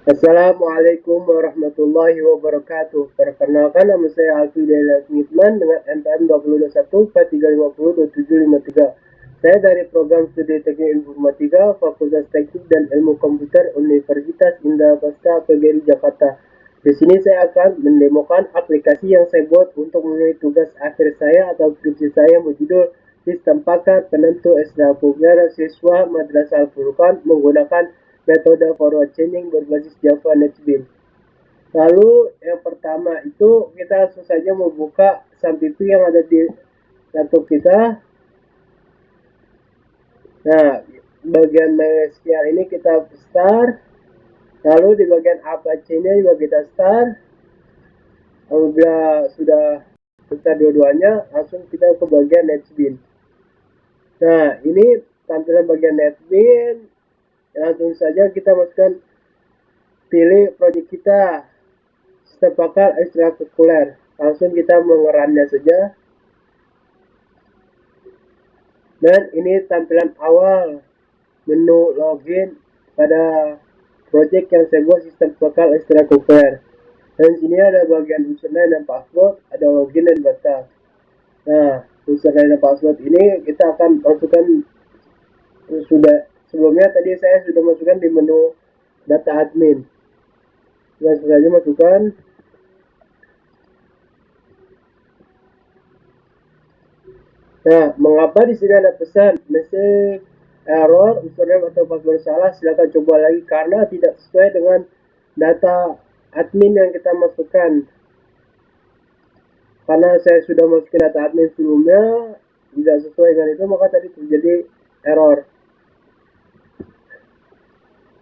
Assalamualaikum warahmatullahi wabarakatuh. Perkenalkan, nama saya Alfi Dela Smithman dengan NPM 2021 P3502753. Saya dari program studi teknik informatika Fakultas Teknik dan Ilmu Komputer Universitas Indah Basta PGRI Jakarta. Di sini saya akan mendemokan aplikasi yang saya buat untuk memenuhi tugas akhir saya atau skripsi saya yang berjudul Sistem Paket Penentu Ekstrakurikuler Siswa Madrasah Al-Furqan menggunakan metode forward chaining berbasis Java NetBeans. Lalu yang pertama itu kita langsung saja membuka SAMPP yang ada di laptop kita. Nah, bagian MySQL ini kita start. Lalu di bagian Apache-nya juga kita start. Apabila sudah start dua-duanya, langsung kita ke bagian NetBeans. Nah, ini tampilan bagian NetBeans. Langsung saja kita masukkan, pilih proyek kita, sistem pakar ekstrakurikuler. Langsung kita mengerannya saja. Dan ini tampilan awal menu login pada project yang saya buat sistem pakar ekstrakurikuler. Dan sini ada bagian username dan password, ada login dan data. Nah, username dan password ini kita akan masukkan, sudah sebelumnya tadi saya sudah masukkan di menu data admin. Langsung saja masukkan. Nah, mengapa di sini ada pesan message error, username atau password salah? Silakan coba lagi karena tidak sesuai dengan data admin yang kita masukkan. Karena saya sudah masukin data admin sebelumnya, tidak sesuai dengan itu, maka tadi terjadi error.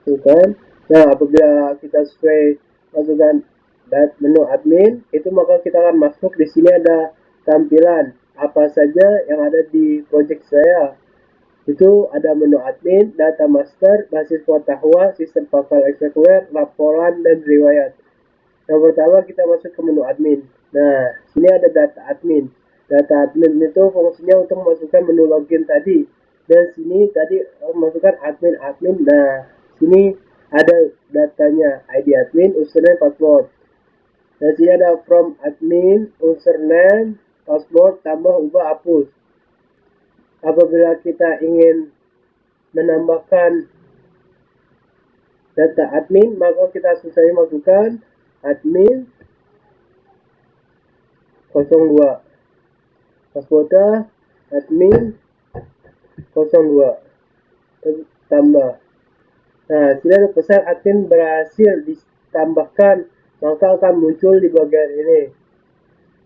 Bukan? Nah, apabila kita sesuai masukkan menu admin, itu maka kita akan masuk. Di sini ada tampilan apa saja yang ada di project saya. Itu ada menu admin, data master, basis pengetahuan, sistem pakar ekstrakurikuler, laporan, dan riwayat. Yang pertama kita masuk ke menu admin. Nah, sini ada data admin. Data admin itu fungsinya untuk memasukkan menu login tadi. Dan sini tadi masukkan admin. Nah, sini ada datanya, ID admin, username, password. Dan sini ada from admin, username, password, tambah, ubah, hapus. Apabila kita ingin menambahkan data admin, maka kita susah masukkan admin 02, passwordnya admin 02, tambah. Nah, sini ada pesan admin berhasil ditambahkan, maka akan muncul di bagian ini.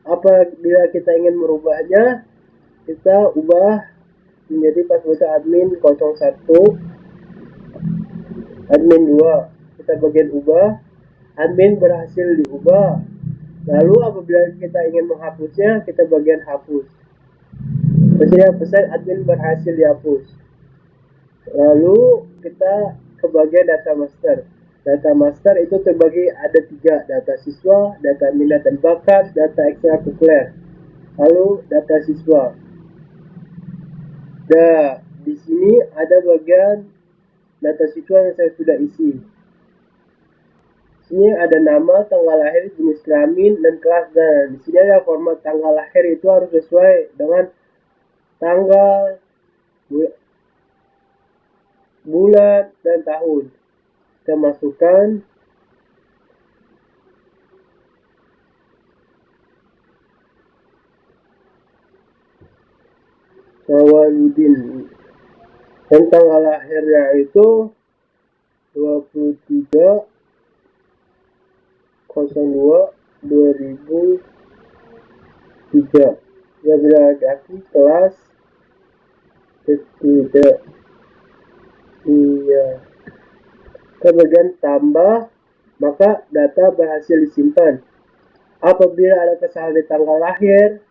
Apabila kita ingin merubahnya, kita ubah menjadi password admin 01, admin 2. Kita bagian ubah, admin berhasil diubah. Lalu apabila kita ingin menghapusnya, kita bagian hapus. Misalnya pesan admin berhasil dihapus. Lalu kita ke bagian data master. Data master itu terbagi ada 3, data siswa, data minat dan bakat, data ekstrakurikuler. Lalu data siswa. Nah, di sini ada bagian data siswa yang saya sudah isi. Sini ada nama, tanggal lahir, jenis kelamin, dan kelas. Dan di sini ada format tanggal lahir itu harus sesuai dengan tanggal, bulan, dan tahun. Kita masukkan. Sawaludin. Dan tanggal lahirnya itu 23/02/2003. Ya, bila laki kelas tidak. Iya. Ke bagian tambah, maka data berhasil disimpan. Apabila ada kesalahan di tanggal lahir,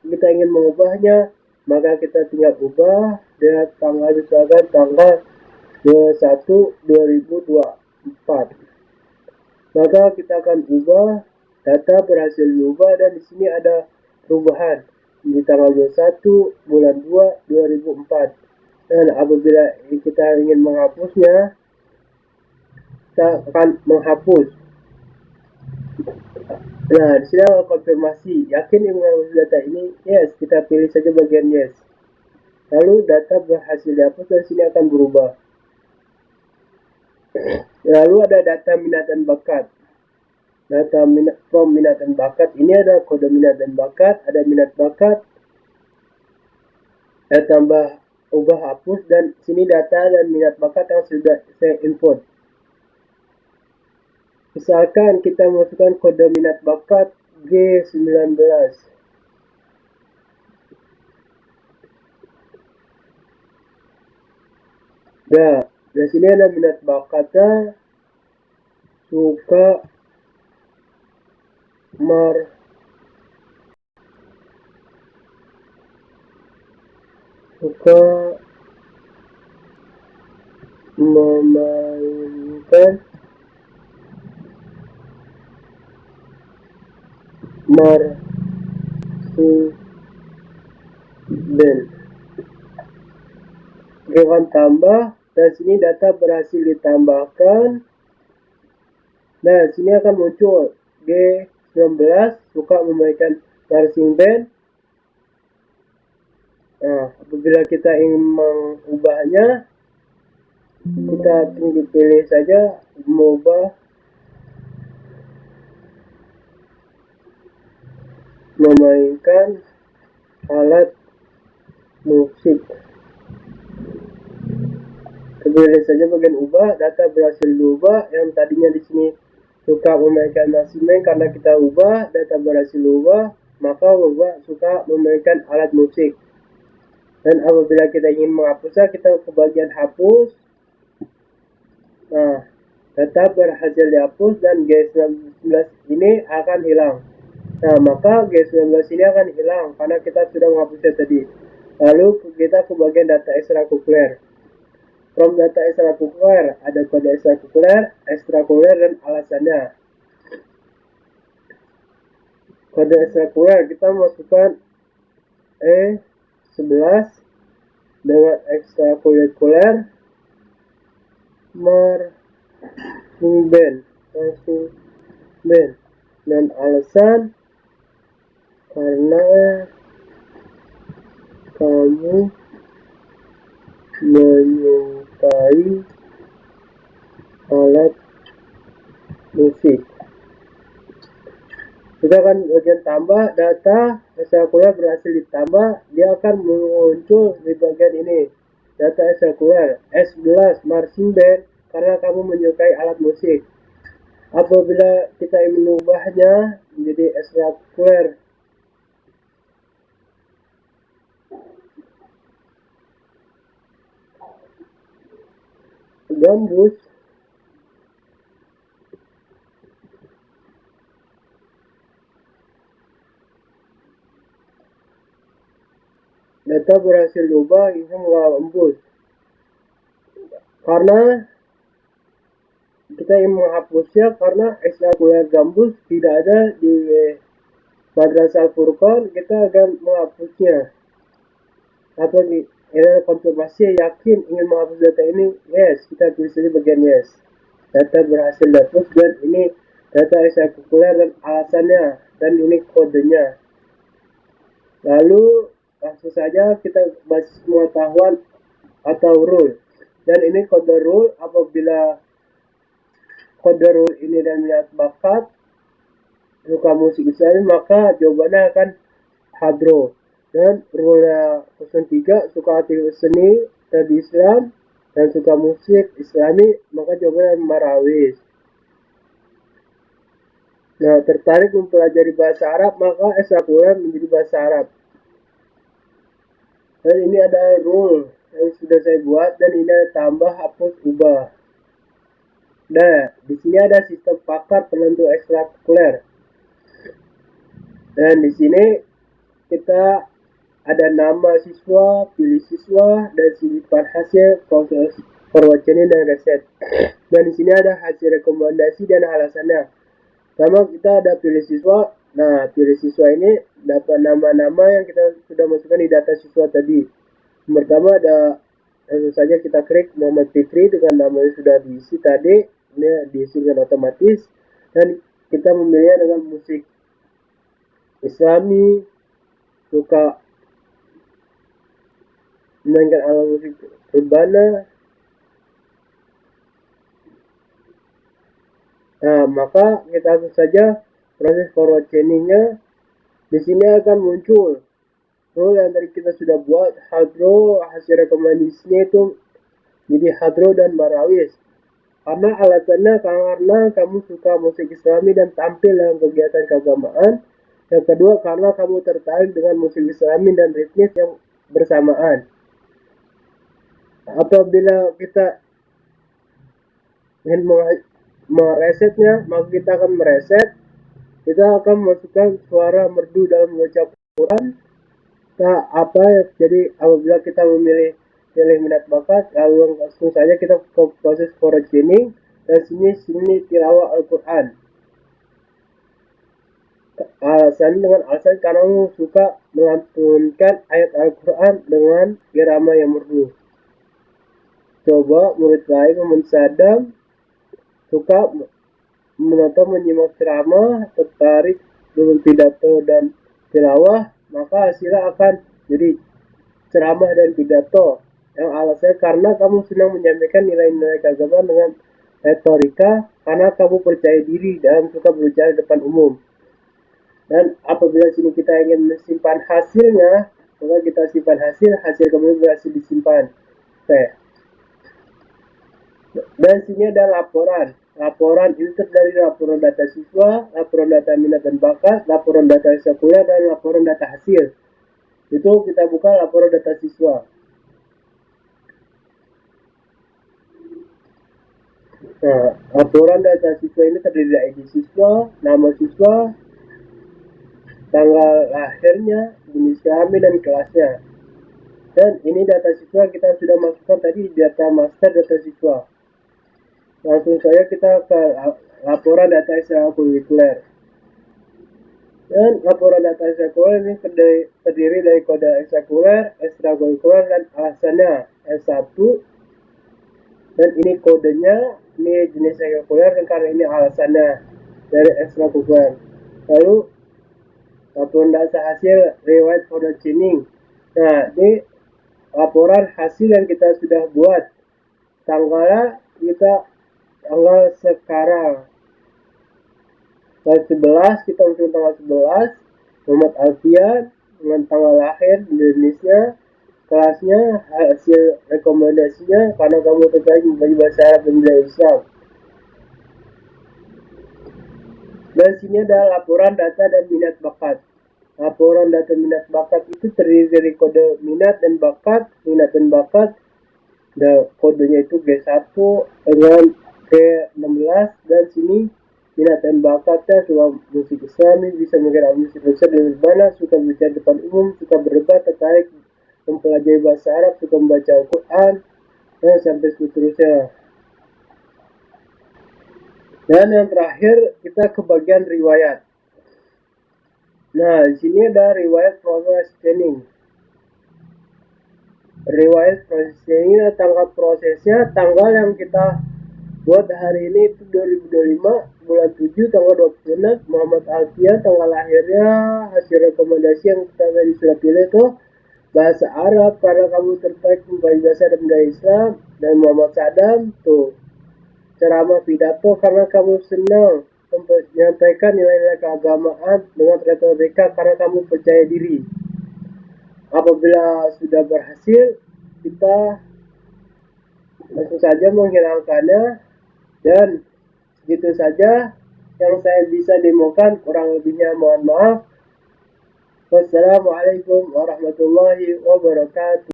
kita ingin mengubahnya, maka kita tinggal ubah dengan tanggal, misalkan tanggal 21/2024. Maka kita akan ubah, data berhasil diubah, dan di sini ada perubahan di tanggal 21 bulan 2 2004. Dan apabila kita ingin menghapusnya, kita akan menghapus. Nah, di sini ada konfirmasi. Yakin ingin menghapus data ini? Yes, kita pilih saja bagian yes. Lalu data berhasil dihapus dan sini akan berubah. Lalu ada data minat dan bakat. Data from minat dan bakat. Ini ada kode minat dan bakat, ada minat bakat, saya tambah ubah hapus, dan sini data dan minat bakat yang sudah saya input. Misalkan kita masukkan kode minat bakat G19. Nah, di sini ada minat bakatnya suka memainkan marching band. Dengan tambah, dan sini data berhasil ditambahkan. Nah, sini akan muncul G19 suka memainkan marching band. Nah, apabila kita ingin mengubahnya, kita tinggal pilih saja mengubah memainkan alat musik. Pilih saja bagian ubah, data berhasil diubah. Yang tadinya di sini suka memainkan marching band, karena kita ubah, data berhasil diubah, maka ubah suka memainkan alat musik. Dan apabila kita ingin menghapusnya, kita ke bagian hapus. Nah, data berhasil dihapus dan G19 ini akan hilang. Nah, maka G19 ini akan hilang karena kita sudah menghapusnya tadi. Lalu kita ke bagian data ekstrakurikuler. From data ekstrakurikuler ada kode ekstrakurikuler dan alasannya. Kode ekstrakurikuler kita masukkan E11 dengan ekstrakurikuler marching band dan alasan karena kamu menyukai alat musik. Kita akan bagian tambah, data ekstrakurikuler berhasil ditambah, dia akan muncul di bagian ini. Data ekstrakurikuler S11 marching band karena kamu menyukai alat musik. Apabila kita ingin mengubahnya menjadi ekstrakurikuler gambus, data berhasil diubah hingga gambus. Karena kita ingin menghapusnya karena ekstrakurikuler gambus tidak ada di Madrasah Al-Furqan, kita akan menghapusnya. Atau ada konfirmasi yakin ingin menghapus data ini? Yes, kita tulis di bagian yes. Data berhasil dihapus dan ini data ekstrakurikuler dan alasannya, dan ini kodenya. Lalu langsung saja kita bahas pengetahuan atau rule. Dan ini kode rule. Apabila kode rule ini dan minat bakat suka musik Islami, maka jawabannya akan hadro. Dan rule 03 suka aktivitas seni dan Islam dan suka musik Islami, maka jawabannya marawis. Nah, tertarik mempelajari bahasa Arab, maka ekstrakurikuler menjadi bahasa Arab. Dan ini ada rule yang sudah saya buat, dan ini ada tambah, hapus, ubah. Nah, di sini ada sistem pakar penentu ekstrakurikuler. Dan di sini kita ada nama siswa, pilih siswa, dan sifat hasil, proses perwakilan dan reset. Dan di sini ada hasil rekomendasi dan alasannya. Pertama kita ada pilih siswa. Nah, pilih siswa ini dapat nama-nama yang kita sudah masukkan di data siswa tadi. Pertama ada, langsung saja kita klik Muhammad Fikri dengan nama yang sudah diisi tadi. ini diisi dengan otomatis, dan kita memilihnya dengan musik Islami, suka memainkan alat musik urbana. Nah, maka kita langsung saja proses forward chainingnya. Di sini akan muncul rule yang tadi kita sudah buat, hadro, hasil rekomendasinya itu jadi hadro dan marawis. Karena alasannya karena kamu suka musik Islami dan tampil dalam kegiatan keagamaan. Yang kedua, karena kamu tertarik dengan musik Islami dan ritmis yang bersamaan. Apabila kita ingin meresetnya, maka kita akan mereset. Kita akan memasukkan suara merdu dalam membaca Quran. Nah, jadi apabila kita memilih minat bakat, lalu langsung saja kita ke proses forward chaining, dan sini tilawah Al-Quran. Dengan alasan karena kamu suka melantunkan ayat Al-Quran dengan irama yang merdu. Coba murid lain Sadam suka menonton menyimak ceramah, tertarik dengan pidato dan tilawah, maka hasilnya akan jadi ceramah dan pidato. Yang alasannya karena kamu senang menyampaikan nilai-nilai keagamaan dengan retorika, karena kamu percaya diri dalam suka berbicara di depan umum. Dan apabila sini kita ingin menyimpan hasilnya, maka kita simpan hasil kemudian berhasil disimpan. Oke. Dan sini ada laporan. Laporan ini terdiri dari laporan data siswa, laporan data minat dan bakat, laporan data eksekuler, dan laporan data hasil. Itu kita buka laporan data siswa. Nah, laporan data siswa ini terdiri dari ID siswa, nama siswa, tanggal lahirnya, jenis kelamin, dan kelasnya. Dan ini data siswa kita sudah masukkan tadi, data master data siswa. Langsung saja kita ke laporan data ekstrakurikuler. Dan laporan data ekstrakurikuler ini terdiri dari kode ekstrakurikuler, dan alasannya S1. Dan ini kodenya, ini jenis ekstrakurikuler, dan karena ini alasannya dari ekstrakurikuler. Lalu laporan data hasil riwayat forward chaining. Nah, ini laporan hasil yang kita sudah buat. Tanggalnya kita tanggal sekarang tanggal 11, kita masuk tanggal 11, Muhammad Alfian dengan tanggal lahir Indonesia, kelasnya, hasil rekomendasinya karena kamu tertarik membagi bahasa Arab dan budaya Islam. Dan sini ada laporan data dan minat bakat. Laporan data minat bakat itu terdiri dari kode minat dan bakat. Minat dan bakat, kodenya itu G1 dengan G16, dan sini minat dan bakatnya suka musik Islami, bisa menggerak musik besar dan urbana, suka bicara depan umum, suka berdebat, tertarik mempelajari bahasa Arab, suka membaca Al-Quran, dan sampai seterusnya. Dan yang terakhir kita ke bagian riwayat. Nah, di sini ada riwayat proses chaining. Riwayat proses chaining, tanggal prosesnya, tanggal yang kita buat hari ini itu 2025 bulan 7 tanggal 26, Muhammad Alfian, tanggal lahirnya, hasil rekomendasi yang kita tadi sudah pilih itu bahasa Arab karena kamu tertarik membahas bahasa dan budaya Islam, dan Muhammad Sadam tuh ceramah pidato karena kamu senang menyampaikan nilai-nilai keagamaan dengan retorika karena kamu percaya diri. Apabila sudah berhasil, kita langsung saja menghilangkannya. Dan segitu saja yang saya bisa demokan, kurang lebihnya mohon maaf. Wassalamualaikum warahmatullahi wabarakatuh.